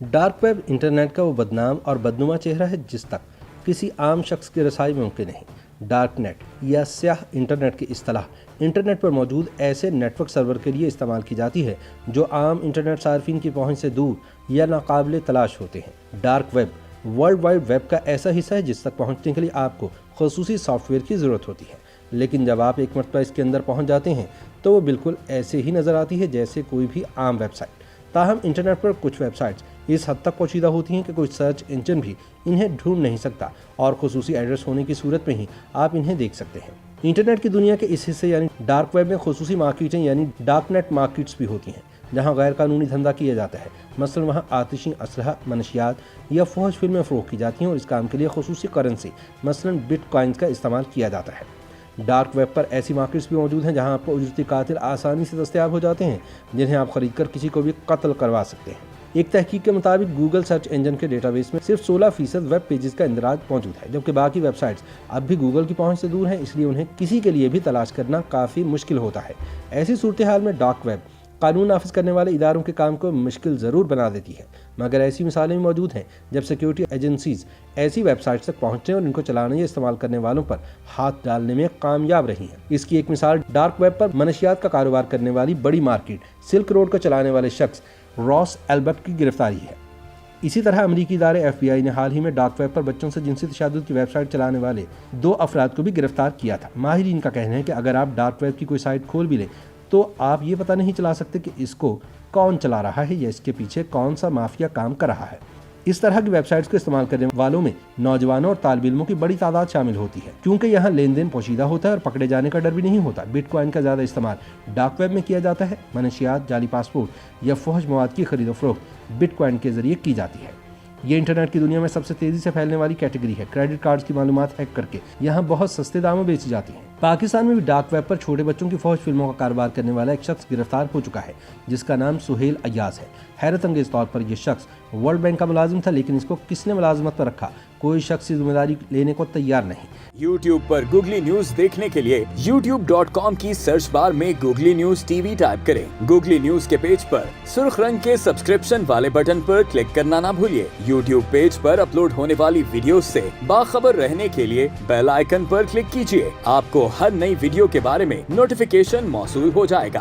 Dark web internet کا وہ بدنام اور بدنما چہرہ ہے جس تک کسی عام شخص کی رسائی ممکن نہیں۔ ڈارک نیٹ یا سیاہ انٹرنیٹ کی اصطلاح انٹرنیٹ پر موجود ایسے نیٹ ورک سرور کے لیے استعمال کی جاتی ہے جو عام انٹرنیٹ صارفین کی پہنچ سے دور یا ناقابل تلاش ہوتے ہیں۔ Dark web world wide web کا ایسا حصہ ہے جس تک پہنچنے کے لیے آپ کو خصوصی سافٹ ویئر کی ضرورت ہوتی ہے، لیکن جب آپ ایک مرتبہ اس کے اندر پہنچ جاتے ہیں تو وہ بالکل ایسے ہی نظر آتی ہے جیسے کوئی بھی عام ویب سائٹ۔ تاہم انٹرنیٹ پر کچھ ویب سائٹس اس حد تک پوشیدہ ہوتی ہیں کہ کوئی سرچ انجن بھی انہیں ڈھونڈ نہیں سکتا اور خصوصی ایڈریس ہونے کی صورت میں ہی آپ انہیں دیکھ سکتے ہیں۔ انٹرنیٹ کی دنیا کے اس حصے یعنی ڈارک ویب میں خصوصی مارکیٹیں یعنی ڈارک نیٹ مارکیٹس بھی ہوتی ہیں جہاں غیر قانونی دھندا کیا جاتا ہے۔ مثلا وہاں آتشی اسلحہ، منشیات یا فحش فلمیں فروخت کی جاتی ہیں اور اس کام کے لیے خصوصی کرنسی مثلا بٹ کوائنز کا استعمال کیا جاتا ہے۔ ڈارک ویب پر ایسی مارکیٹس بھی موجود ہیں جہاں آپ کو اجرتی قاتل آسانی سے دستیاب ہو جاتے ہیں جنہیں آپ خرید کر کسی کو بھی قتل کروا سکتے ہیں۔ ایک تحقیق کے مطابق گوگل سرچ انجن کے ڈیٹا بیس میں صرف 16% ویب پیجز کا اندراج موجود ہے، جبکہ باقی ویب سائٹس اب بھی گوگل کی پہنچ سے دور ہیں، اس لیے انہیں کسی کے لیے بھی تلاش کرنا کافی مشکل ہوتا ہے۔ ایسی صورتحال میں ڈارک ویب قانون نافذ کرنے والے اداروں کے کام کو مشکل ضرور بنا دیتی ہے، مگر ایسی مثالیں بھی موجود ہیں جب سیکیورٹی ایجنسیز ایسی ویب سائٹس تک پہنچنے اور ان کو چلانے یا استعمال کرنے والوں پر ہاتھ ڈالنے میں کامیاب رہی ہیں۔ اس کی ایک مثال ڈارک ویب پر منشیات کا کاروبار کرنے والی بڑی مارکیٹ سلک روڈ کو چلانے والے شخص راس ایلبرٹ کی گرفتاری ہے۔ اسی طرح امریکی ادارے FBI نے حال ہی میں ڈارک ویب پر بچوں سے جنسی تشدد کی ویب سائٹ چلانے والے 2 افراد کو بھی گرفتار کیا تھا۔ ماہرین کا کہنا ہے کہ اگر آپ ڈارک ویب کی کوئی سائٹ کھول بھی لیں تو آپ یہ پتہ نہیں چلا سکتے کہ اس کو کون چلا رہا ہے یا اس کے پیچھے کون سا مافیا کام کر رہا ہے۔ اس طرح کی ویب سائٹس کو استعمال کرنے والوں میں نوجوانوں اور طالب علموں کی بڑی تعداد شامل ہوتی ہے، کیونکہ یہاں لین دین پوشیدہ ہوتا ہے اور پکڑے جانے کا ڈر بھی نہیں ہوتا۔ بٹ کوائن کا زیادہ استعمال ڈارک ویب میں کیا جاتا ہے۔ منشیات، جعلی پاسپورٹ یا فحش مواد کی خرید و فروخت بٹ کوائن کے ذریعے کی جاتی ہے۔ یہ انٹرنیٹ کی دنیا میں سب سے تیزی سے پھیلنے والی کیٹیگری ہے۔ کریڈٹ کارڈز کی معلومات ہیک کر کے یہاں بہت سستے داموں بیچی جاتی ہیں۔ پاکستان میں بھی ڈارک ویب پر چھوٹے بچوں کی فحش فلموں کا کاروبار کرنے والا ایک شخص گرفتار ہو چکا ہے جس کا نام سہیل ایاز ہے۔ حیرت انگیز طور پر یہ شخص ورلڈ بینک کا ملازم تھا، لیکن اس کو کس نے ملازمت پر رکھا کوئی شخص ذمہ داری لینے کو تیار نہیں۔ YouTube پر گوگلی نیوز دیکھنے کے لیے youtube.com کی سرچ بار میں گوگلی نیوز TV ٹائپ کریں۔ گوگلی نیوز کے پیج پر سرخ رنگ کے سبسکرپشن والے بٹن پر کلک کرنا نہ بھولیے۔ YouTube پیج پر اپلوڈ ہونے والی ویڈیوز سے باخبر رہنے کے لیے بیل آئیکن پر کلک کیجیے۔ آپ کو ہر نئی ویڈیو کے بارے میں نوٹیفیکیشن موصول ہو جائے گا۔